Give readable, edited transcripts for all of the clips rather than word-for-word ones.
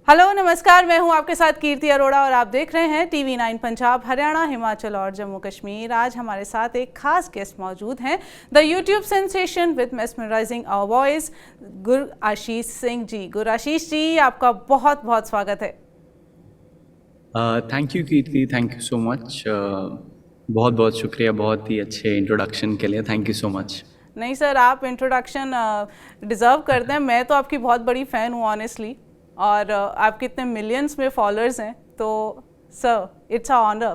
Hello नमस्कार, मैं हूं आपके साथ कीर्ति अरोड़ा और आप देख रहे हैं TV9 पंजाब, हरियाणा, हिमाचल और जम्मू कश्मीर। आज हमारे साथ एक खास गेस्ट मौजूद हैं, the YouTube sensation with mesmerising our voice, Gurashish Singh ji. Gurashish ji, आपका बहुत बहुत स्वागत है। Thank you Kirti, thank you so much. बहुत बहुत शुक्रिया बहुत ही अच्छे इंट्रोडक्शन के लिए, थैंक यू सो मच। नहीं सर, आप इंट्रोडक्शन डिज़र्व करते हैं। मैं तो आपकी बहुत बड़ी फ़ैन हूँ ऑनेस्टली, और आपके इतने मिलियंस में फॉलोअर्स हैं, तो sir it's a honour.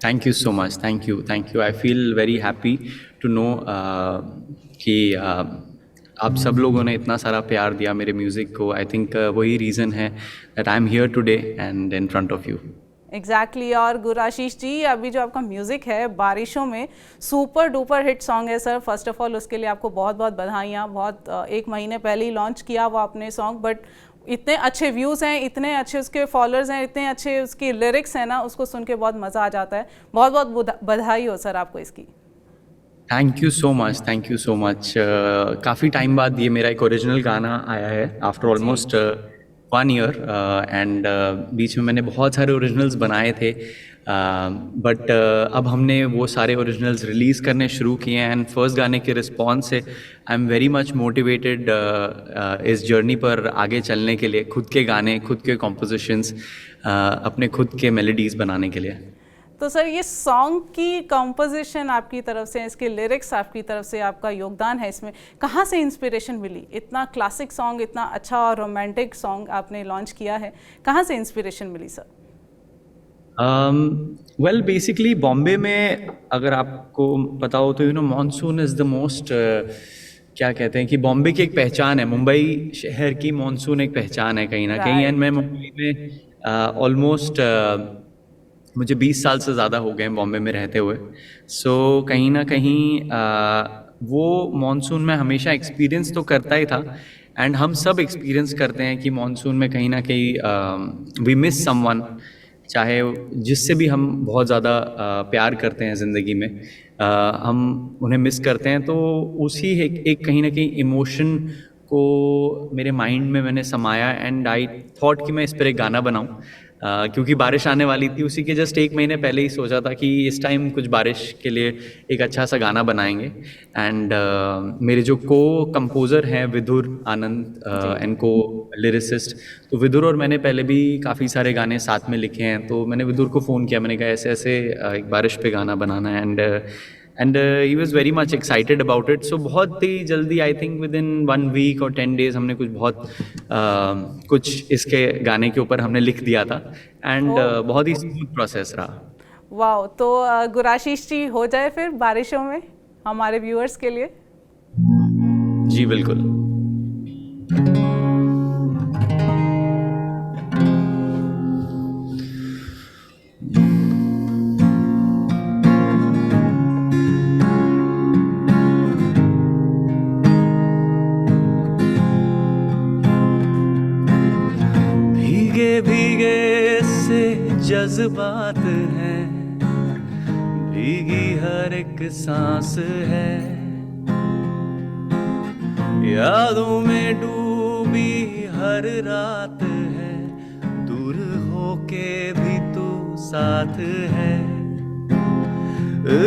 Thank you so much, thank you, thank you. I feel very happy to know कि आप सब लोगों ने इतना सारा प्यार दिया मेरे म्यूज़िक को। आई थिंक वही रीज़न है that I am here today and in front of you. Exactly और गुरआशीष जी, अभी जो आपका म्यूज़िक है बारिशों में, सुपर डुपर हिट सॉन्ग है सर। फर्स्ट ऑफ ऑल उसके लिए आपको बहुत बहुत बधाइयाँ। बहुत एक महीने पहले ही लॉन्च किया वो आपने सॉन्ग, बट इतने अच्छे व्यूज़ हैं, इतने अच्छे उसके फॉलोअर्स हैं, इतने अच्छे उसकी लिरिक्स हैं ना, उसको सुन के बहुत मज़ा आ जाता है। बहुत बहुत बधाई हो सर आपको इसकी। Thank you so much, thank you so much. काफ़ी टाइम बाद ये मेरा एक ओरिजिनल गाना आया है आफ्टर जी ऑलमोस्ट 1 ईयर, एंड बीच में मैंने बहुत सारे ओरिजिनल्स बनाए थे, बट अब हमने वो सारे ओरिजिनल्स रिलीज़ करने शुरू किए हैं। एंड फर्स्ट गाने के रिस्पॉन्स से I am very much motivated इस जर्नी पर आगे चलने के लिए, खुद के गाने, खुद के कॉम्पोजिशंस, अपने खुद के मेलोडीज़ बनाने के लिए। तो सर ये सॉन्ग की कंपोजिशन आपकी तरफ से, इसके लिरिक्स आपकी तरफ से, आपका योगदान है इसमें, कहाँ से इंस्पिरेशन मिली? इतना क्लासिक सॉन्ग, इतना अच्छा और रोमांटिक सॉन्ग आपने लॉन्च किया है, कहाँ से इंस्पिरेशन मिली सर? वेल बेसिकली बॉम्बे में अगर आपको पता हो तो मॉनसून इज़ द मोस्ट, क्या कहते हैं कि बॉम्बे की एक पहचान है, मुंबई शहर की मॉनसून एक पहचान है कहीं ना कहीं। एंड मैं राइट। मुंबई में ऑलमोस्ट मुझे 20 साल से ज़्यादा हो गए हैं बॉम्बे में रहते हुए। सो कहीं ना कहीं वो मॉनसून में हमेशा एक्सपीरियंस तो करता ही था। एंड हम सब एक्सपीरियंस करते हैं कि मॉनसून में कहीं ना कहीं वी मिस समवन, चाहे जिससे भी हम बहुत ज़्यादा प्यार करते हैं ज़िंदगी में, हम उन्हें मिस करते हैं। तो उसी एक कहीं ना कहीं इमोशन को मेरे माइंड में मैंने समाया, एंड आई थॉट कि मैं इस पर एक गाना बनाऊं। क्योंकि बारिश आने वाली थी, उसी के जस्ट एक महीने पहले ही सोचा था कि इस टाइम कुछ बारिश के लिए एक अच्छा सा गाना बनाएंगे। एंड मेरे जो को कंपोज़र हैं विदुर आनंद जी। एंड को लिरिसिस्ट, तो विदुर और मैंने पहले भी काफ़ी सारे गाने साथ में लिखे हैं। तो मैंने विदुर को फ़ोन किया, मैंने कहा ऐसे ऐसे एक बारिश पे गाना बनाना है। And he was very much excited about it. So बहुत ही जल्दी, I think within 1 week और 10 डेज, हमने कुछ बहुत कुछ इसके गाने के ऊपर हमने लिख दिया था। एंड ओ बहुत ही स्मूथ प्रोसेस रहा। वाह, तो गुरआशीष जी हो जाए फिर बारिशों में हमारे व्यूअर्स के लिए। जी बिल्कुल। भीगे भीगे से जज्बात हैं, भीगी हर एक सांस है, यादों में डूबी हर रात है, दूर होके भी तू साथ है।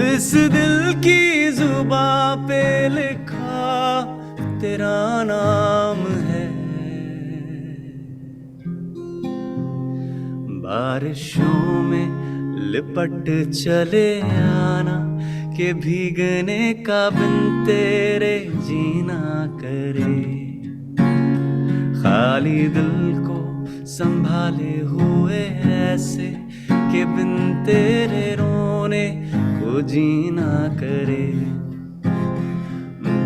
इस दिल की जुबां पे लिखा तेरा नाम है। बारिशों में लिपट चले आना, के भीगने का बिन तेरे जीना करे। खाली दिल को संभाले हुए ऐसे, के बिन तेरे रोने को जीना करे।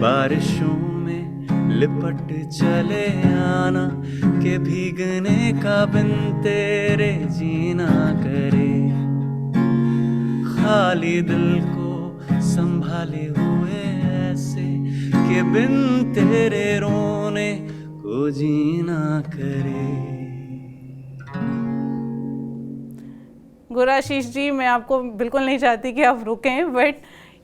बारिशों में लिपट चले आना, के भीगने का बिन तेरे जीना करे। खाली दिल को संभाले हुए ऐसे, के बिन तेरे रोने को जीना करे। गुरआशीष जी, मैं आपको बिल्कुल नहीं चाहती कि आप रुकें, बट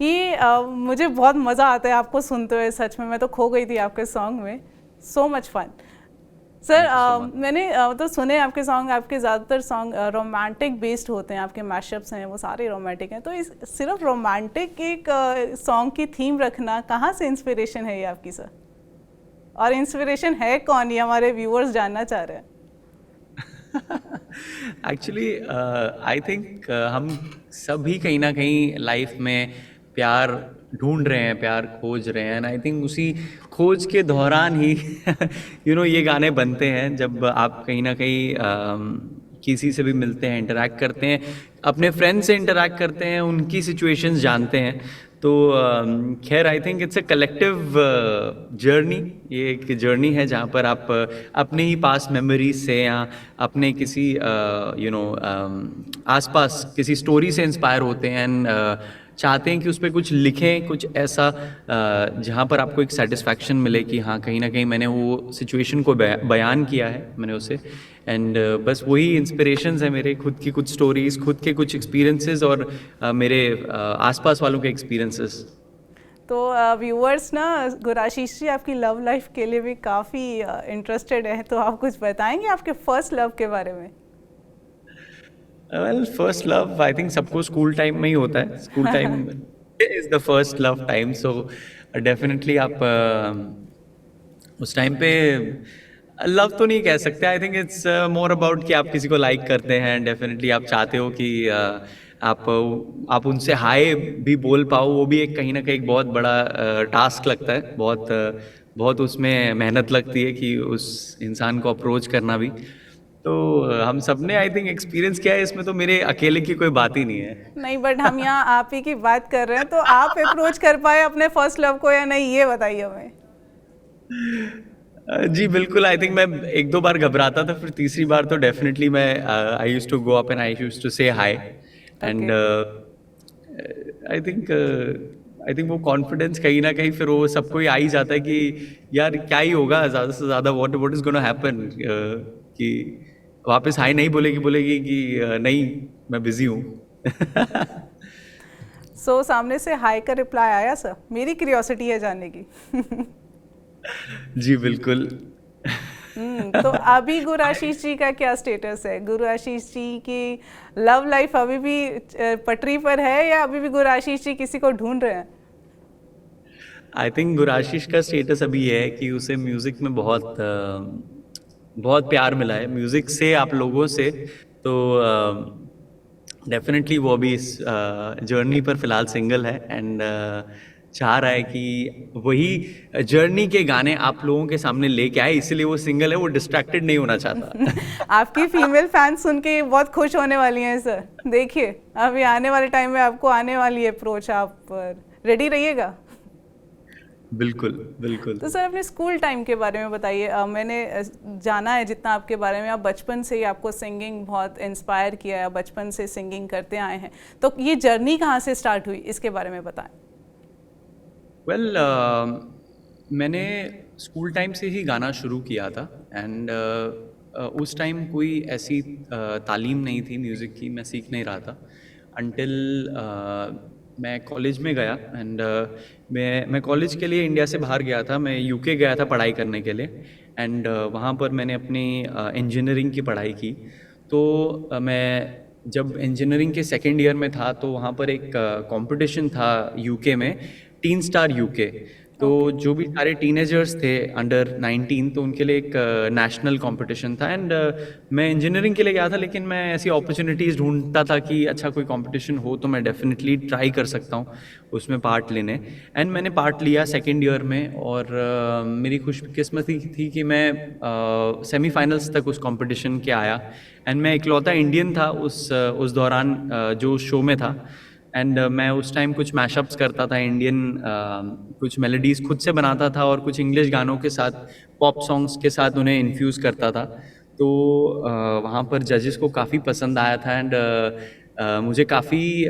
ये मुझे बहुत मज़ा आता है आपको सुनते हुए। सच में मैं तो खो गई थी आपके सॉन्ग में। So much fun. Sir thank you so much. मैंने तो सुने आपके सॉन्ग, आपके ज़्यादातर सॉन्ग रोमांटिक बेस्ड होते हैं, आपके मैशअप्स हैं वो सारे रोमांटिक हैं, तो इस सिर्फ रोमांटिक एक सॉन्ग की थीम रखना कहाँ से इंस्पिरेशन है ये आपकी सर? और इंस्पिरेशन है कौन, ये हमारे व्यूअर्स जानना चाह रहे हैं। एक्चुअली आई थिंक हम सभी कहीं ना कहीं लाइफ में प्यार ढूंढ रहे हैं, प्यार खोज रहे हैं, एंड आई थिंक उसी खोज के दौरान ही ये गाने बनते हैं, जब आप कहीं ना कहीं किसी से भी मिलते हैं, इंटरेक्ट करते हैं, अपने फ्रेंड से इंटरेक्ट करते हैं, उनकी सिचुएशंस जानते हैं। तो खैर I think it's a collective journey. ये एक जर्नी है जहाँ पर आप अपने ही पास मेमोरीज से या अपने किसी आसपास किसी स्टोरी से इंस्पायर होते हैं, एंड चाहते हैं कि उस पर कुछ लिखें, कुछ ऐसा जहाँ पर आपको एक सेटिस्फैक्शन मिले कि हाँ कहीं ना कहीं मैंने वो सिचुएशन को बयान किया है मैंने उसे। एंड बस वही इंस्पिरेशंस है मेरे, खुद की कुछ स्टोरीज, खुद के कुछ एक्सपीरियंसेस और मेरे आसपास वालों के एक्सपीरियंसेस। तो व्यूअर्स ना गुराशीष जी आपकी लव लाइफ के लिए भी काफ़ी इंटरेस्टेड है, तो आप कुछ बताएंगे आपके फर्स्ट लव के बारे में? Well, first love I think सबको स्कूल टाइम में ही होता है। School time is the first love time, so definitely आप उस टाइम पे लव तो नहीं कह सकते। I think it's more about कि आप किसी को लाइक करते हैं, डेफिनेटली आप चाहते हो कि आप उनसे हाय भी बोल पाओ। वो भी एक कहीं ना कहीं बहुत बड़ा टास्क लगता है, बहुत उसमें मेहनत लगती है कि उस इंसान को अप्रोच करना भी। तो हम सब ने आई थिंक एक्सपीरियंस किया है, इसमें तो मेरे अकेले की कोई बात ही नहीं है। नहीं, बट हम यहाँ आप ही की बात कर रहे हैं, तो आप अप्रोच कर पाए अपने फर्स्ट लव को या नहीं, ये बताइए हमें। जी बिल्कुल, आई थिंक मैं एक दो बार घबराता था, फिर तीसरी बार तो डेफिनेटली मैं I used to go up and I used to say hi, and I think वो कॉन्फिडेंस कहीं ना कहीं फिर वो सबको ही आ ही जाता है कि यार क्या ही होगा ज़्यादा से ज़्यादा, व्हाट इज गोना हैपन, कि वापस हाय नहीं बोलेगी कि नहीं मैं बिजी हूँ। सो सामने से हाय का रिप्लाई आया सर? मेरी क्यूरियोसिटी है जानने की। जी बिल्कुल। तो अभी गुराशीष जी का क्या स्टेटस है? गुराशीष जी की लव लाइफ अभी भी पटरी पर है या अभी भी गुराशीष जी किसी को ढूंढ रहे हैं? आई थिंक गुराशीष का स्टेटस अभी है कि उसे म्यूज़िक में बहुत प्यार मिला है, म्यूज़िक से, आप लोगों से। तो डेफिनेटली वो अभी इस जर्नी पर फिलहाल सिंगल है, एंड चाह रहा है कि वही जर्नी के गाने आप लोगों के सामने लेके आए, इसीलिए वो सिंगल है, वो डिस्ट्रैक्टेड नहीं होना चाहता। आपकी फीमेल फैंस सुन के बहुत खुश होने वाली हैं सर। देखिए अभी आने वाले टाइम में आपको आने वाली है अप्रोच, आप रेडी रहिएगा। बिल्कुल बिल्कुल। तो सर अपने स्कूल टाइम के बारे में बताइए। मैंने जाना है जितना आपके बारे में, आप बचपन से ही आपको सिंगिंग बहुत इंस्पायर किया है, बचपन से सिंगिंग करते आए हैं, तो ये जर्नी कहाँ से स्टार्ट हुई इसके बारे में बताएं। वेल, मैंने स्कूल टाइम से ही गाना शुरू किया था, एंड उस टाइम कोई ऐसी तालीम नहीं थी म्यूज़िक की, मैं सीख नहीं रहा था अनटिल मैं कॉलेज में गया। एंड मैं कॉलेज के लिए इंडिया से बाहर गया था, मैं यूके गया था पढ़ाई करने के लिए, एंड वहाँ पर मैंने अपनी इंजीनियरिंग की पढ़ाई की। तो मैं जब इंजीनियरिंग के सेकेंड ईयर में था तो वहाँ पर एक कंपटीशन था यूके में, टीन स्टार यूके। तो जो भी सारे टीनेजर्स थे अंडर 19, तो उनके लिए एक नेशनल कंपटीशन था, एंड मैं इंजीनियरिंग के लिए गया था, लेकिन मैं ऐसी अपॉर्चुनिटीज़ ढूंढता था कि अच्छा कोई कंपटीशन हो तो मैं डेफिनेटली ट्राई कर सकता हूँ उसमें पार्ट लेने। एंड मैंने पार्ट लिया सेकेंड ईयर में, और मेरी खुशकिस्मती थी कि मैं सेमीफाइनल्स तक उस कंपटीशन के आया, एंड मैं इकलौता इंडियन था उस दौरान जो शो में था। एंड मैं उस टाइम कुछ मैशअप्स करता था, इंडियन कुछ मेलोडीज़ खुद से बनाता था और कुछ इंग्लिश गानों के साथ, पॉप सॉन्ग्स के साथ उन्हें इन्फ्यूज़ करता था। तो वहाँ पर जजेस को काफ़ी पसंद आया था, एंड मुझे काफ़ी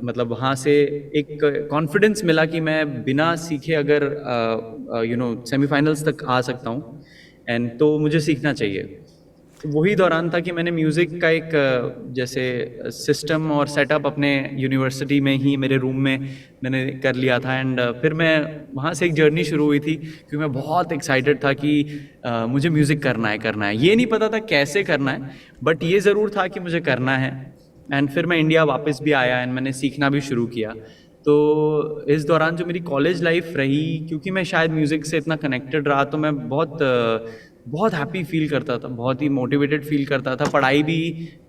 मतलब वहाँ से एक कॉन्फिडेंस मिला कि मैं बिना सीखे अगर सेमीफाइनल्स तक आ सकता हूँ, एंड तो मुझे सीखना चाहिए। वही दौरान था कि मैंने म्यूज़िक का एक जैसे सिस्टम और सेटअप अपने यूनिवर्सिटी में ही मेरे रूम में मैंने कर लिया था। एंड फिर मैं वहाँ से एक जर्नी शुरू हुई थी, क्योंकि मैं बहुत एक्साइटेड था कि मुझे म्यूज़िक करना है। ये नहीं पता था कैसे करना है, बट ये ज़रूर था कि मुझे करना है। एंड फिर मैं इंडिया वापस भी आया एंड मैंने सीखना भी शुरू किया। तो इस दौरान जो मेरी कॉलेज लाइफ रही, क्योंकि मैं शायद म्यूज़िक से इतना कनेक्टेड रहा, तो मैं बहुत हैप्पी फील करता था, बहुत ही मोटिवेटेड फील करता था। पढ़ाई भी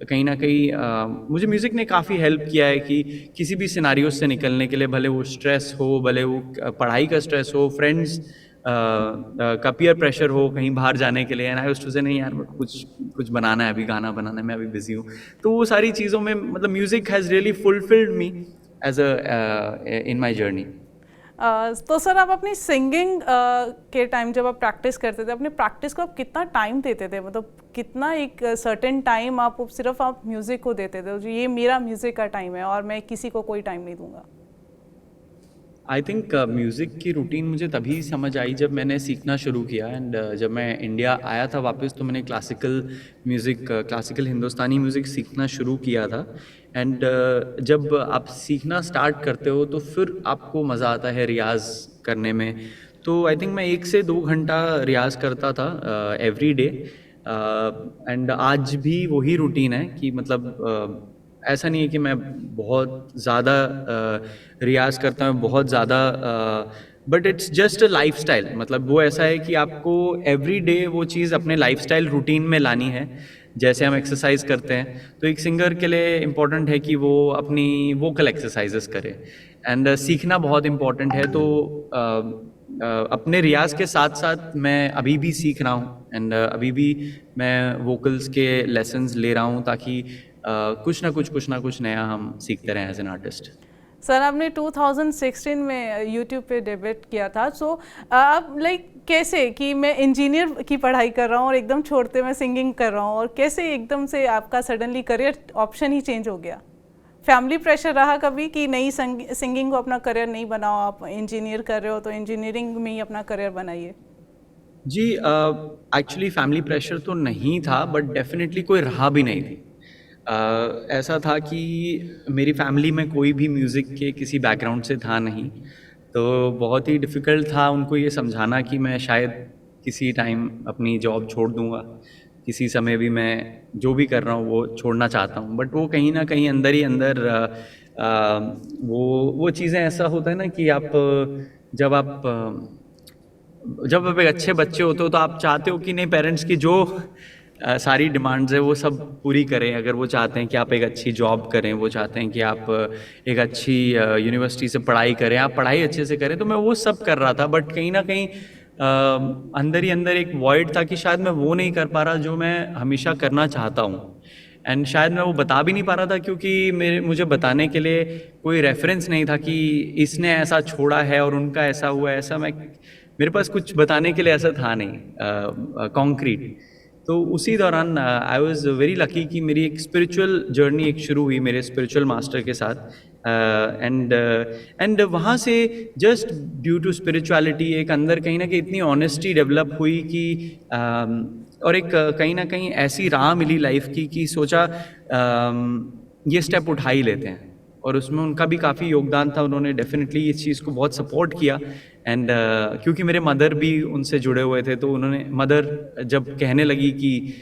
कहीं ना कहीं मुझे म्यूज़िक ने काफ़ी हेल्प किया है कि किसी भी सिनारियो से निकलने के लिए, भले वो स्ट्रेस हो, भले वो पढ़ाई का स्ट्रेस हो, फ्रेंड्स का पीयर प्रेशर हो कहीं बाहर जाने के लिए, एंड आई यूज्ड टू से नहीं यार कुछ बनाना है, अभी गाना बनाना है, मैं अभी बिजी हूँ। तो वो सारी चीज़ों में मतलब music has really fulfilled me as in my journey. तो सर आप अपनी सिंगिंग के टाइम जब आप प्रैक्टिस करते थे, अपने प्रैक्टिस को आप कितना टाइम देते थे? मतलब कितना एक सर्टेन टाइम आप सिर्फ आप म्यूज़िक को देते थे, जो ये मेरा म्यूज़िक का टाइम है और मैं किसी को कोई टाइम नहीं दूंगा? आई थिंक म्यूज़िक की रूटीन मुझे तभी समझ आई जब मैंने सीखना शुरू किया। एंड जब मैं इंडिया आया था वापस, तो मैंने क्लासिकल म्यूज़िक, क्लासिकल हिंदुस्तानी म्यूज़िक सीखना शुरू किया था। एंड जब आप सीखना स्टार्ट करते हो तो फिर आपको मज़ा आता है रियाज़ करने में। तो आई थिंक मैं 1 से 2 घंटा रियाज़ करता था एवरी डे। एंड आज भी वही रूटीन है कि मतलब ऐसा नहीं है कि मैं बहुत ज़्यादा रियाज़ करता हूँ, बहुत ज़्यादा, but it's just a lifestyle. मतलब वो ऐसा है कि आपको एवरी डे वो चीज़ अपने लाइफस्टाइल रूटीन में लानी है। जैसे हम एक्सरसाइज करते हैं, तो एक सिंगर के लिए इम्पॉर्टेंट है कि वो अपनी वोकल एक्सरसाइजेस करे। एंड सीखना बहुत इम्पॉर्टेंट है। तो अपने रियाज के साथ साथ मैं अभी भी सीख रहा हूँ। एंड अभी भी मैं वोकल्स के लेसन्स ले रहा हूँ, ताकि कुछ ना कुछ नया हम सीखते रहें एज एन आर्टिस्ट। सर आपने 2016 में यूट्यूब पे डेब्यूट किया था। सो आप लाइक कैसे कि मैं इंजीनियर की पढ़ाई कर रहा हूँ और एकदम छोड़ते मैं सिंगिंग कर रहा हूँ, और कैसे एकदम से आपका सडनली करियर ऑप्शन ही चेंज हो गया? फैमिली प्रेशर रहा कभी कि नहीं सिंगिंग को अपना करियर नहीं बनाओ, आप इंजीनियर कर रहे हो तो इंजीनियरिंग में ही अपना करियर बनाइए? जी, एक्चुअली फैमिली प्रेशर तो नहीं था, बट डेफिनेटली कोई रहा भी नहीं थी। ऐसा था कि मेरी फैमिली में कोई भी म्यूज़िक के किसी बैकग्राउंड से था नहीं, तो बहुत ही डिफ़िकल्ट था उनको ये समझाना कि मैं शायद किसी टाइम अपनी जॉब छोड़ दूंगा, किसी समय भी मैं जो भी कर रहा हूँ वो छोड़ना चाहता हूँ। बट वो कहीं ना कहीं अंदर ही अंदर वो चीज़ें, ऐसा होता है ना कि आप जब आप जब आप एक अच्छे बच्चे होते हो तो आप चाहते हो कि नहीं, पेरेंट्स की जो सारी डिमांड्स है वो सब पूरी करें। अगर वो चाहते हैं कि आप एक अच्छी जॉब करें, वो चाहते हैं कि आप एक अच्छी यूनिवर्सिटी से पढ़ाई करें, आप पढ़ाई अच्छे से करें, तो मैं वो सब कर रहा था। बट कहीं ना कहीं अंदर ही अंदर एक वॉइड था कि शायद मैं वो नहीं कर पा रहा जो मैं हमेशा करना चाहता हूँ। एंड शायद मैं वो बता भी नहीं पा रहा था, क्योंकि मुझे बताने के लिए कोई रेफरेंस नहीं था कि इसने ऐसा छोड़ा है और उनका ऐसा हुआ है। ऐसा मेरे पास कुछ बताने के लिए ऐसा था नहीं कॉन्क्रीट। तो उसी दौरान आई वॉज वेरी लकी कि मेरी एक स्पिरिचुअल जर्नी एक शुरू हुई मेरे स्पिरिचुअल मास्टर के साथ। एंड वहाँ से जस्ट ड्यू टू स्पिरिचुअलिटी एक अंदर कहीं ना कहीं इतनी ऑनेस्टी डेवलप हुई कि और एक कहीं ना कहीं ऐसी राह मिली लाइफ की कि सोचा ये स्टेप उठा ही लेते हैं। और उसमें उनका भी काफ़ी योगदान था, उन्होंने डेफिनेटली इस चीज़ को बहुत सपोर्ट किया। एंड क्योंकि मेरे मदर भी उनसे जुड़े हुए थे, तो उन्होंने, मदर जब कहने लगी कि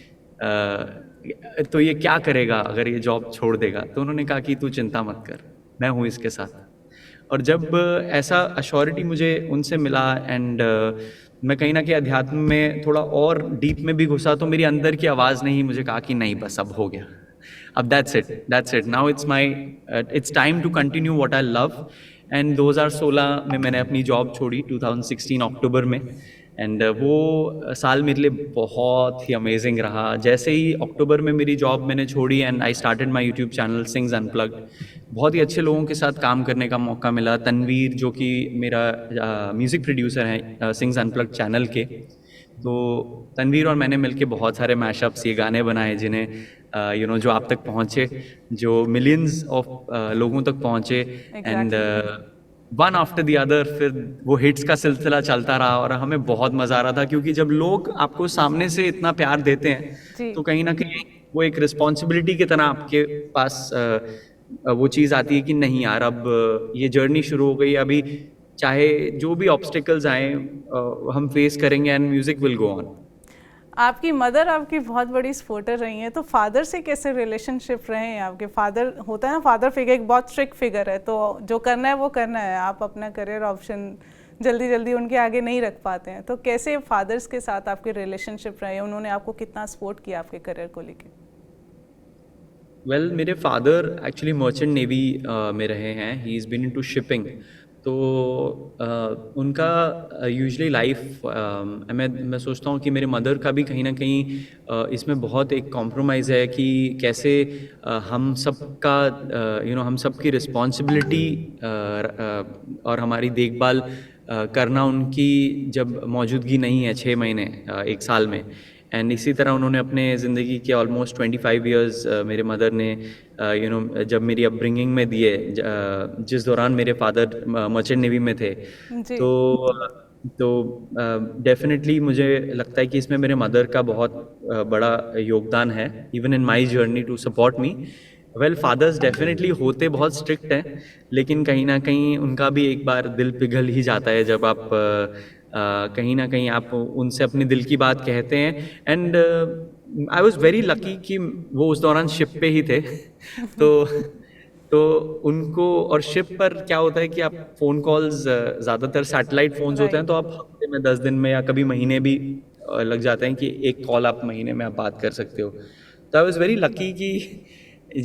तो ये क्या करेगा अगर ये जॉब छोड़ देगा, तो उन्होंने कहा कि तू चिंता मत कर, मैं हूँ इसके साथ। और जब ऐसा अश्योरिटी मुझे उनसे मिला, एंड मैं कहीं ना कहीं अध्यात्म में थोड़ा और डीप में भी घुसा, तो मेरी अंदर की आवाज़ ने ही मुझे कहा कि नहीं, बस अब हो गया, अब that's it now, it's time to continue what I love. And 2016 में मैंने अपनी जॉब छोड़ी, 2016 अक्टूबर में। एंड वो साल मेरे लिए बहुत ही अमेजिंग रहा। जैसे ही अक्टूबर में मेरी जॉब मैंने छोड़ी, and I started my YouTube channel sings unplugged. बहुत ही अच्छे लोगों के साथ काम करने का मौका मिला। तनवीर, जो कि मेरा म्यूज़िक प्रोड्यूसर हैं सिंग्स अनप्लग्ड चैनल के, तो तनवीर और मैंने मिलके बहुत सारे मैशअप्स, ये गाने बनाए जिन्हें जो आप तक पहुँचे, जो मिलियंस ऑफ लोगों तक पहुँचे। And one after the other फिर वो हिट्स का सिलसिला चलता रहा और हमें बहुत मजा आ रहा था, क्योंकि जब लोग आपको सामने से इतना प्यार देते हैं जी। तो कहीं ना कहीं वो एक रिस्पॉन्सिबिलिटी की तरह आपके पास वो चीज़ आती है कि नहीं यार, अब ये जर्नी शुरू हो गई, अभी चाहे जो भी ऑब्स्टिकल्स आए हम फेस करेंगे and music will go on. आपकी मदर आपकी बहुत बड़ी सपोर्टर रही हैं, तो फादर से कैसे रिलेशनशिप रहे हैं आपके? फादर होता है ना, फादर फिगर एक बहुत स्ट्रिक्ट फिगर है, तो जो करना है वो करना है, आप अपना करियर ऑप्शन जल्दी जल्दी उनके आगे नहीं रख पाते हैं, तो कैसे फादर्स के साथ आपके रिलेशनशिप रहे हैं? उन्होंने आपको कितना सपोर्ट किया आपके करियर को लेकर? वेल मेरे फादर एक्चुअली मर्चेंट नेवी में रहे हैं, he is been into shipping. तो उनका यूजुअली लाइफ मैं सोचता हूँ कि मेरे मदर का भी कहीं ना कहीं इसमें बहुत एक कॉम्प्रोमाइज़ है कि कैसे हम सबका हम सबकी रिस्पॉन्सिबिलिटी और हमारी देखभाल करना उनकी जब मौजूदगी नहीं है 6 महीने 1 साल में। एंड इसी तरह उन्होंने अपने ज़िंदगी के ऑलमोस्ट 25 इयर्स मेरे मदर ने जब मेरी अपब्रिंगिंग में दिए, जिस दौरान मेरे फादर मर्चेंट नेवी में थे। जी। तो डेफिनेटली मुझे लगता है कि इसमें मेरे मदर का बहुत बड़ा योगदान है, even in my journey to support me. Well fathers definitely होते बहुत स्ट्रिक्ट हैं, लेकिन कहीं ना कहीं उनका भी एक बार दिल पिघल ही जाता है जब आप कहीं ना कहीं आप उनसे अपने दिल की बात कहते हैं। And I was very lucky कि वो उस दौरान शिप पे ही थे तो उनको, और शिप पर क्या होता है कि आप फ़ोन कॉल्स ज़्यादातर सैटेलाइट फ़ोन्स होते हैं, तो आप हफ्ते में 10 दिन में या कभी महीने भी लग जाते हैं कि एक कॉल आप महीने में आप बात कर सकते हो। तो आई वॉज वेरी लकी कि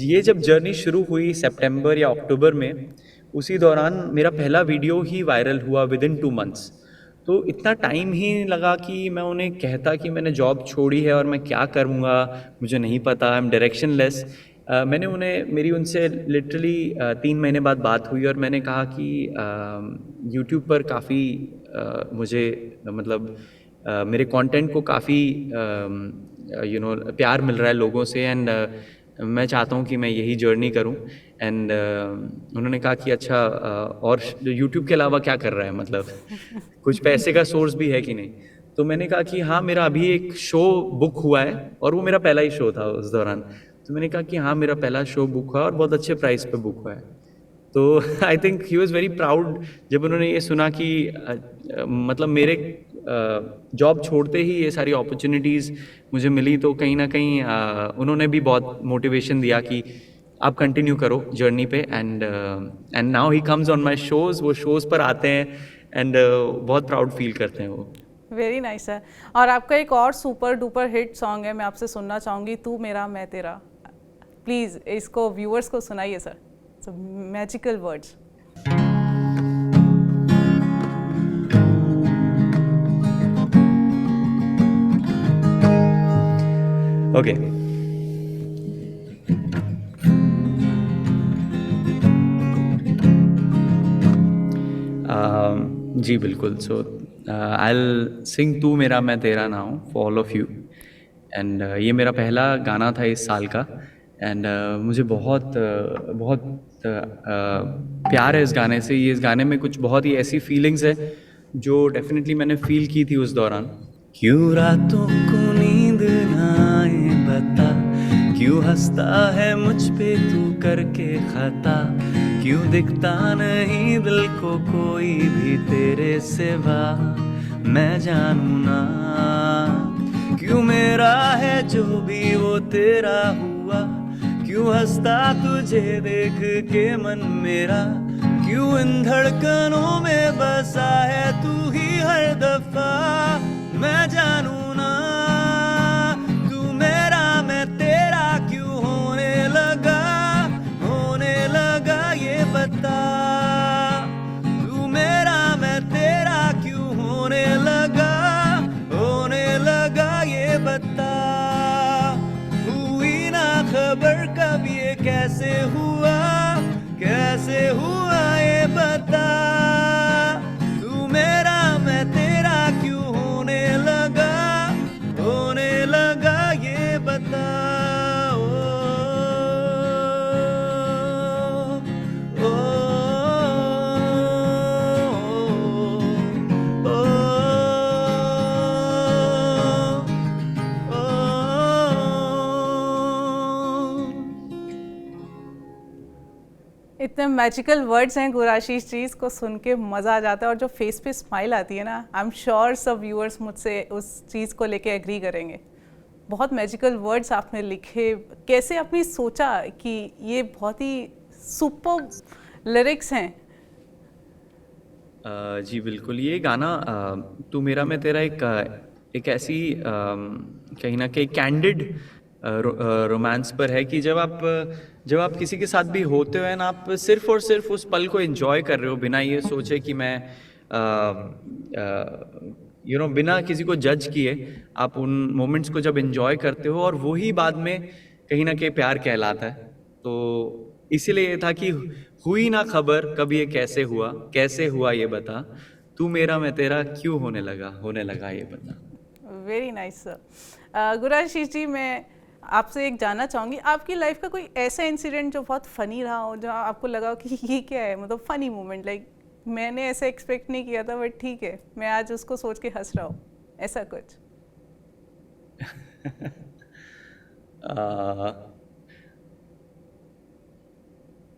ये जब जर्नी शुरू हुई सितंबर या अक्टूबर में, उसी दौरान मेरा पहला वीडियो ही वायरल हुआ विद इन 2 मंथ्स। तो इतना टाइम ही लगा कि मैं उन्हें कहता कि मैंने जॉब छोड़ी है और मैं क्या करूँगा मुझे नहीं पता, आई एम डायरेक्शनलेस। मैंने मेरी उनसे लिटरली 3 महीने बाद बात हुई और मैंने कहा कि यूट्यूब पर काफ़ी मुझे मतलब मेरे कंटेंट को काफ़ी प्यार मिल रहा है लोगों से, एंड मैं चाहता हूँ कि मैं यही जर्नी करूँ। एंड उन्होंने कहा कि अच्छा और यूट्यूब के अलावा क्या कर रहा है, मतलब कुछ पैसे का सोर्स भी है कि नहीं? तो मैंने कहा कि हाँ, मेरा अभी एक शो बुक हुआ है, और वो मेरा पहला ही शो था उस दौरान। तो मैंने कहा कि हाँ, मेरा पहला शो बुक हुआ और बहुत अच्छे प्राइस पे बुक हुआ है। तो I think he was very proud जब उन्होंने ये सुना कि मतलब मेरे जॉब छोड़ते ही ये सारी अपॉर्चुनिटीज़ मुझे मिली। तो कहीं ना कहीं उन्होंने भी बहुत मोटिवेशन दिया कि आप कंटिन्यू करो जर्नी पे। And now he comes on my shows, वो शोज़ पर आते हैं, एंड बहुत प्राउड फील करते हैं वो। वेरी नाइस है। और आपका एक और सुपर डुपर हिट सॉन्ग है, मैं आपसे सुनना चाहूँगी, तू मेरा मैं तेरा। प्लीज़ इसको व्यूअर्स को सुनाइए sir, so magical words. Okay जी बिल्कुल। सो आई विल सिंग तू मेरा मैं तेरा now for all of you. And ये मेरा पहला गाना था इस साल का, एंड मुझे बहुत प्यार है इस गाने से। ये इस गाने में कुछ बहुत ही ऐसी फीलिंग्स है जो डेफिनेटली मैंने फील की थी उस दौरान। क्यों रातों को नींद ना आए बता, क्यों हंसता है मुझ पे तू करके खता, क्यों दिखता नहीं दिल को कोई भी तेरे सिवा, मैं जानू ना, क्यों मेरा है जो भी वो तेरा हुआ, क्यों हंसता तुझे देख के मन मेरा, क्यों इन धड़कनों में बसा है तू ही हर दफा, मैं जानू ना, तू मेरा मैं तेरा क्यों होने लगा ये बता, तू मेरा मैं तेरा क्यों होने लगा ये बता, हुई ना खबर कब ये कैसे हुआ ये बता, तू मेरा मैं तेरा क्यों होने लगा ये बता। ओ, ओ, मैजिकल वर्ड्स हैं गुराशीष जी, इसको सुन के मज़ा आ जाता है, और जो फेस पे स्माइल आती है ना, आई एम श्योर सब व्यूअर्स मुझसे उस चीज़ को लेके एग्री करेंगे। बहुत मैजिकल वर्ड्स आपने लिखे, कैसे आपने सोचा कि ये बहुत ही सुपर लिरिक्स हैं? जी बिल्कुल, ये गाना तू मेरा मैं तेरा एक ऐसी कहीं ना कहीं कैंडिड रोमांस पर है कि जब आप किसी के साथ भी होते हो ना, आप सिर्फ और सिर्फ उस पल को एंजॉय कर रहे हो बिना ये सोचे कि मैं बिना किसी को जज किए आप उन मोमेंट्स को जब एंजॉय करते हो, और वही बाद में कहीं ना कहीं प्यार कहलाता है। तो इसीलिए ये था कि हुई ना खबर कब ये कैसे हुआ ये बता, तू मेरा मैं तेरा क्यों होने लगा ये बता। Very nice sir. Gurashish ji, मैं आपसे एक जानना चाहूँगी, आपकी लाइफ का कोई ऐसा इंसिडेंट जो बहुत फ़नी रहा हो, जहाँ आपको लगा हो कि ये क्या है, मतलब फ़नी मोमेंट, लाइक मैंने ऐसा एक्सपेक्ट नहीं किया था बट ठीक है, मैं आज उसको सोच के हंस रहा हूँ, ऐसा कुछ?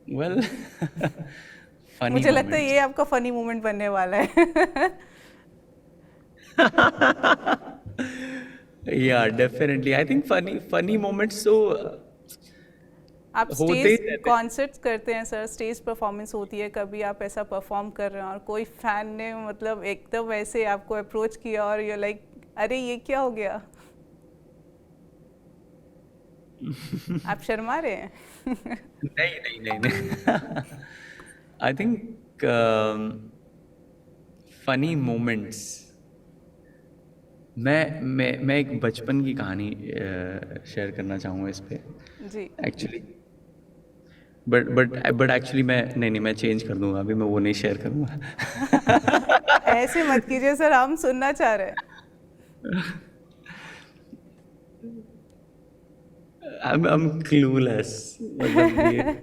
वेल फनी मुझे लगता है ये आपका फ़नी मोमेंट बनने वाला है। या definitely, I think funny moments तो आप होते ही स्टेज रहते। कॉन्सर्ट्स करते हैं सर, स्टेज परफॉर्मेंस होती है, कभी आप ऐसा परफॉर्म कर रहे हैं और कोई फैन ने मतलब एकदम ऐसे आपको अप्रोच किया और यू लाइक अरे ये क्या हो गया? आप शर्मा रहे हैं? नहीं आई थिंक फनी मोमेंट्स, मैं एक बचपन की कहानी शेयर करना चाहूँगा इस पे जी। एक्चुअली, बट एक्चुअली मैं चेंज कर दूंगा, अभी मैं वो नहीं शेयर करूँगा। ऐसे मत कीजिए सर, हम सुनना चाह रहे हैं। I'm clueless, मतलब ये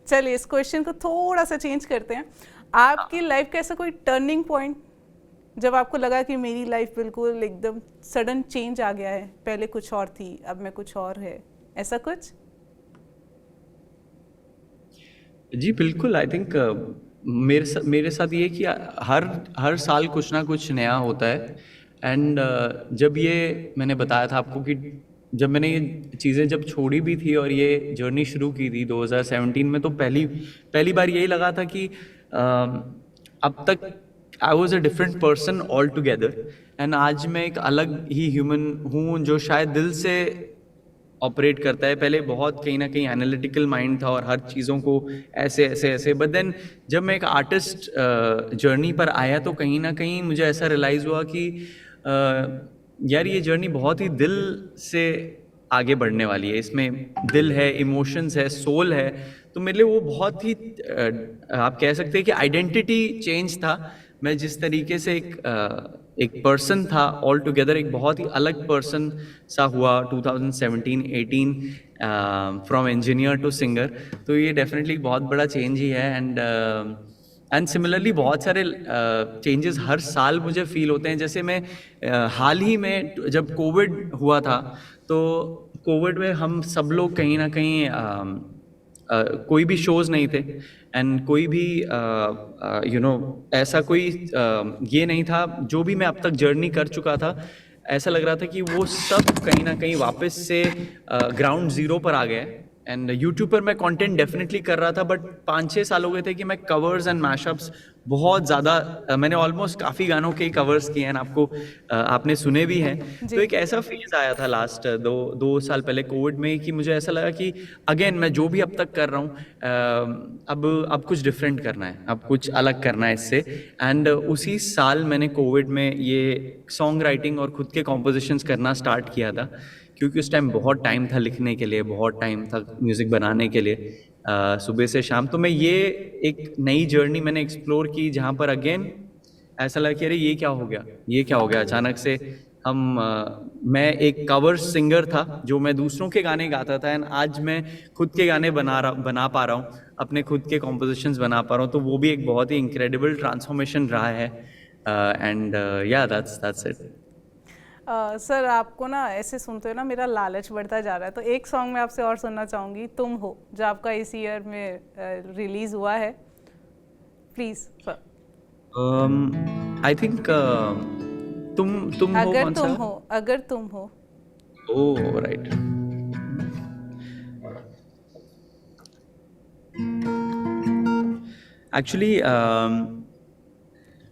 चलिए इस क्वेश्चन को थोड़ा सा चेंज करते हैं। आपकी लाइफ का ऐसा कोई टर्निंग पॉइंट जब आपको लगा कि मेरी लाइफ बिल्कुल एकदम सडन चेंज आ गया है, पहले कुछ और थी अब मैं कुछ और है, ऐसा कुछ? जी बिल्कुल, आई थिंक मेरे साथ ये कि हर साल कुछ ना कुछ नया होता है। एंड जब ये मैंने बताया था आपको कि जब मैंने ये चीज़ें जब छोड़ी भी थी और ये जर्नी शुरू की थी 2017 में, तो पहली बार यही लगा था कि अब तक I was a different person all together, and आज मैं एक अलग ही ह्यूमन हूँ जो शायद दिल से ऑपरेट करता है। पहले बहुत कहीं ना कहीं एनालिटिकल माइंड था और हर चीज़ों को ऐसे, बट देन जब मैं एक आर्टिस्ट जर्नी पर आया तो कहीं ना कहीं मुझे ऐसा रियलाइज़ हुआ कि यार ये जर्नी बहुत ही दिल से आगे बढ़ने वाली है, इसमें दिल है, इमोशंस है, सोल है। तो मेरे लिए वो बहुत ही आप कह सकते हैं कि आइडेंटिटी चेंज था। मैं जिस तरीके से एक पर्सन था ऑल टुगेदर, एक बहुत ही अलग पर्सन सा हुआ 2017-18 फ्रॉम इंजीनियर टू सिंगर। तो ये डेफिनेटली बहुत बड़ा चेंज ही है। एंड सिमिलरली बहुत सारे चेंजेस हर साल मुझे फील होते हैं। जैसे मैं हाल ही में जब कोविड हुआ था, तो कोविड में हम सब लोग कहीं ना कहीं कोई भी शोज़ नहीं थे, एंड कोई भी ऐसा कोई ये नहीं था। जो भी मैं अब तक जर्नी कर चुका था, ऐसा लग रहा था कि वो सब कहीं ना कहीं वापस से ग्राउंड ज़ीरो पर आ गया। एंड यूट्यूब पर मैं कंटेंट डेफिनेटली कर रहा था, बट 5-6 साल हो गए थे कि मैं कवर्स एंड मैशअप्स बहुत ज़्यादा मैंने ऑलमोस्ट काफ़ी गानों के कवर्स किए हैं, आपने सुने भी हैं। तो एक ऐसा फेज आया था लास्ट दो साल पहले कोविड में कि मुझे ऐसा लगा कि अगेन मैं जो भी अब तक कर रहा हूँ अब कुछ डिफरेंट करना है, अब कुछ अलग करना है इससे। एंड उसी साल मैंने कोविड में ये सॉन्ग राइटिंग और खुद के कॉम्पोजिशंस करना स्टार्ट किया था, क्योंकि उस टाइम बहुत टाइम था लिखने के लिए, बहुत टाइम था म्यूज़िक बनाने के लिए, सुबह से शाम। तो मैं ये एक नई जर्नी मैंने एक्सप्लोर की, जहाँ पर अगेन ऐसा लगा कि अरे ये क्या हो गया अचानक से। मैं एक कवर सिंगर था जो मैं दूसरों के गाने गाता था, एंड आज मैं खुद के गाने बना पा रहा हूँ, अपने खुद के कॉम्पोजिशंस बना पा रहा हूँ। तो वो भी एक बहुत ही इनक्रेडिबल ट्रांसफॉर्मेशन रहा है। एंड या दैट्स इट। सर आपको ना ऐसे सुनते हो ना मेरा लालच बढ़ता जा रहा है, तो एक सॉन्ग मैं आपसे और सुनना चाहूँगी, तुम हो, जो आपका इस ईयर में रिलीज हुआ है, प्लीज सर। आई थिंक तुम हो अगर कौन सा? तुम हो, अगर तुम हो। ओ राइट। एक्चुअली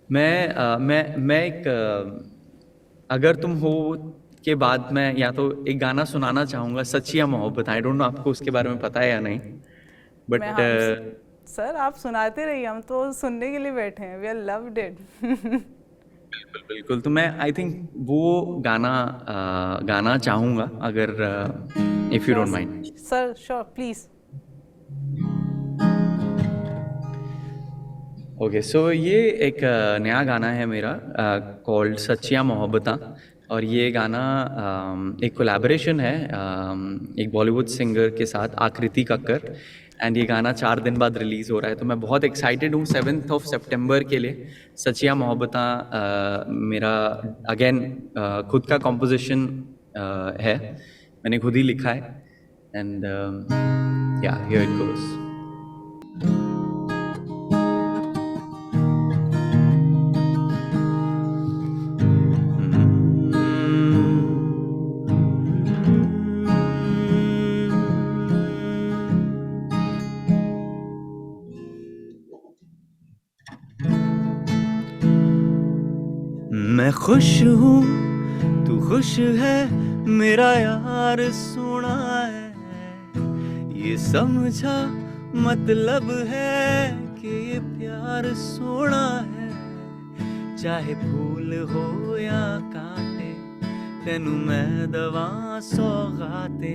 मैं एक अगर तुम हो के बाद मैं या तो एक गाना सुनाना चाहूँगा, सच्चिया मोहब्बत। आई डोंट नो आपको उसके बारे में पता है या नहीं, मैं बट हम सर आप सुनाते रहिए, हम तो सुनने के लिए बैठे हैं, वी आर लव्ड इट। बिल्कुल बिल्कुल। तो मैं आई थिंक वो गाना गाना चाहूँगा, अगर if you sure don't mind. Sir, sure please. Okay, so ये एक नया गाना है मेरा, कॉल्ड सच्चिया मोहब्बता। और ये गाना एक कोलैबोरेशन है एक बॉलीवुड सिंगर के साथ, आकृति कक्कर। एंड ये गाना 4 दिन बाद रिलीज़ हो रहा है, तो मैं बहुत एक्साइटेड हूँ 7th ऑफ सितंबर के लिए। सच्चिया मोहब्बता मेरा अगेन खुद का कॉम्पोजिशन है, मैंने खुद ही लिखा है। एंड या हियर इट गोज़। मैं खुश हूँ, तू खुश है, मेरा यार सोना है, ये समझा मतलब है कि ये प्यार सोना है। चाहे फूल हो या कांटे, तेनू मैं दवा सौगाते,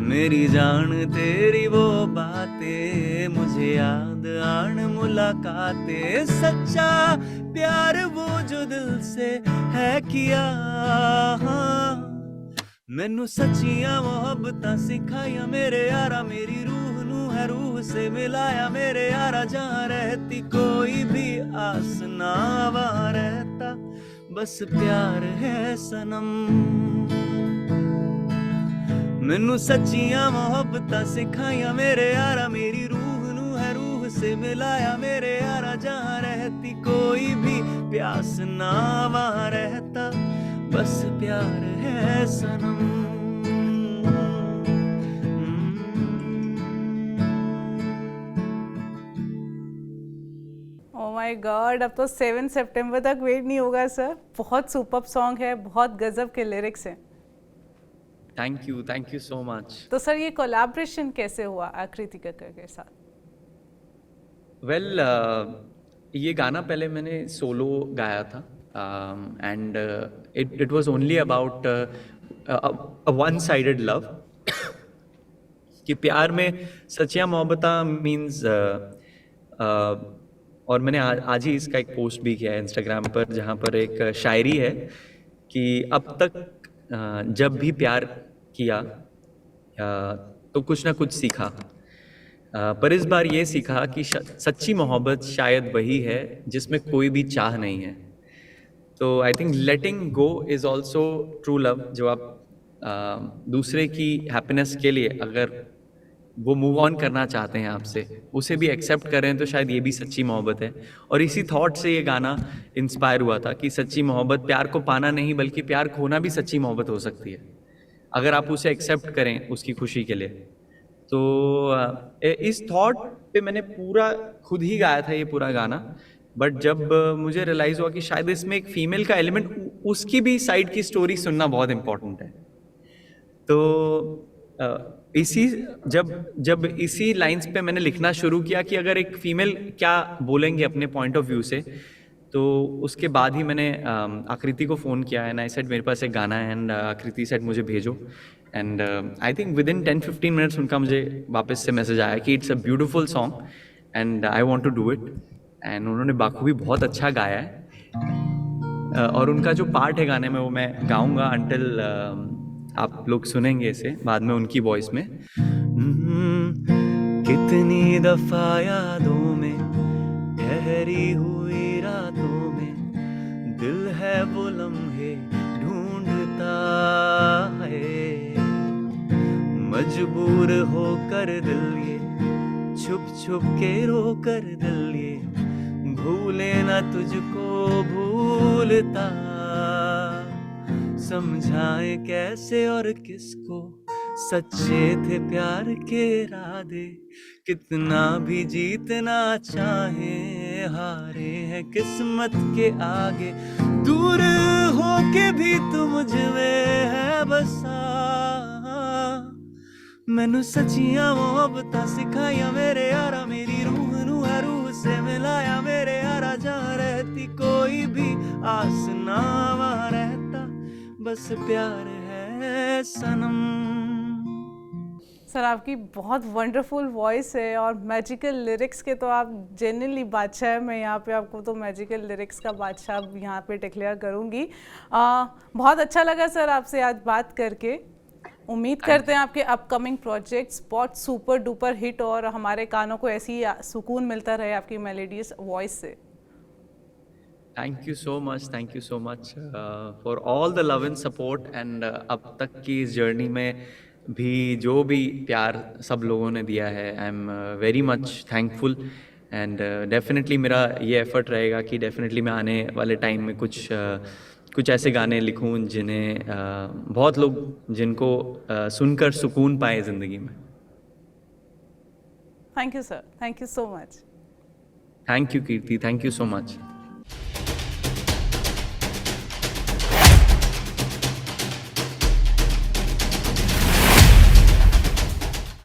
मेरी जान तेरी वो बातें, मुझे याद आन मुलाकातें। सच्चा प्यार वो जो दिल से है किया, मैनू सच्चियां मोहब्बतां सिखाइया मेरे यारा, मेरी रूह नू है रूह से मिलाया मेरे यारा। जहाँ रहती कोई भी आस ना वहाँ रहता बस प्यार है सनम। मैनू सच्चियां मोहब्बतां सिखाइया मेरे यारा, मेरी रूह नू है रूह से मिलाया मेरे यारा। जहाँ रहती कोई भी प्यास ना वहाँ रहता बस प्यार है सनम। ओह माय गॉड, अब तो 7 सितंबर तक वेट नहीं होगा सर। बहुत सुपर्ब सॉन्ग है, बहुत गजब के लिरिक्स हैं। Thank you so much. तो सर ये कोलैबोरेशन कैसे हुआ आकृति कक्कर के साथ? वेल ये गाना पहले मैंने सोलो गाया था, and it was only about one sided love. कि प्यार में सच्चिया मोहब्बता मीन्स, और मैंने आज ही इसका एक पोस्ट भी किया है इंस्टाग्राम पर, जहाँ पर एक शायरी है कि अब तक जब भी प्यार किया तो कुछ ना कुछ सीखा, पर इस बार ये सीखा कि सच्ची मोहब्बत शायद वही है जिसमें कोई भी चाह नहीं है। तो I think letting go is also true love. जो आप दूसरे की हैप्पीनेस के लिए अगर वो मूव ऑन करना चाहते हैं आपसे, उसे भी एक्सेप्ट करें, तो शायद ये भी सच्ची मोहब्बत है। और इसी थॉट से ये गाना इंस्पायर हुआ था कि सच्ची मोहब्बत प्यार को पाना नहीं, बल्कि प्यार खोना भी सच्ची मोहब्बत हो सकती है, अगर आप उसे एक्सेप्ट करें उसकी खुशी के लिए। तो इस थॉट पे मैंने पूरा खुद ही गाया था ये पूरा गाना। बट जब मुझे रियलाइज़ हुआ कि शायद इसमें एक फीमेल का एलिमेंट, उसकी भी साइड की स्टोरी सुनना बहुत इम्पोर्टेंट है। तो इसी जब इसी लाइंस पे मैंने लिखना शुरू किया कि अगर एक फीमेल क्या बोलेंगे अपने पॉइंट ऑफ व्यू से, तो उसके बाद ही मैंने आकृति को फ़ोन किया एंड आई सेड मेरे पास एक गाना है, एंड आकृति सेड मुझे भेजो। And I think within 10-15 minutes उनका मुझे वापस से मैसेज आया कि it's a beautiful song and I want to do it. And उन्होंने बाखूबी बहुत अच्छा गाया है, और उनका जो पार्ट है गाने में वो मैं गाऊंगा अंटिल आप लोग सुनेंगे इसे बाद में उनकी वॉइस में। कितनी दफा यादों में ठहरी हुई रातों में दिल है वो लम्हे ढूंढता मजबूर होकर दिल ये छुप छुप के रो कर दिल ये भूले ना तुझको भूलता। समझाए कैसे और किसको सच्चे थे प्यार के इरादे, कितना भी जीतना चाहे हारे हैं किस्मत के आगे। दूर हो के भी तू मुझ में है बसा, मैनू सच्चियां मोहब्बतां सिखाया मेरे यारा, मेरी रूह नू है रूह से मिलाया मेरे यारा। जहाँ रहती कोई भी आस ना वहाँ रहता बस प्यार है सनम। सर आपकी बहुत वंडरफुल वॉइस है और मैजिकल लिरिक्स के तो आप जेन्युइनली बादशाह है। मैं यहाँ पे आपको तो मैजिकल लिरिक्स का बादशाह यहाँ पे डिक्लेयर करूँगी। बहुत अच्छा लगा सर आपसे आज बात करके। उम्मीद करते हैं आपके अपकमिंग प्रोजेक्ट्स बहुत सुपर डुपर हिट और हमारे कानों को ऐसी सुकून मिलता रहे आपकी मेलोडियस वॉइस से। Thank you so much for all the love and support and अब तक की इस जर्नी में भी जो भी प्यार सब लोगों ने दिया है, I am very much thankful. And definitely मेरा ये एफर्ट रहेगा कि डेफिनेटली मैं आने वाले टाइम में कुछ ऐसे गाने लिखूं जिन्हें बहुत लोग जिनको सुनकर सुकून पाए ज़िंदगी में। Thank you sir, thank you so much. Thank you Kirti, thank you so much.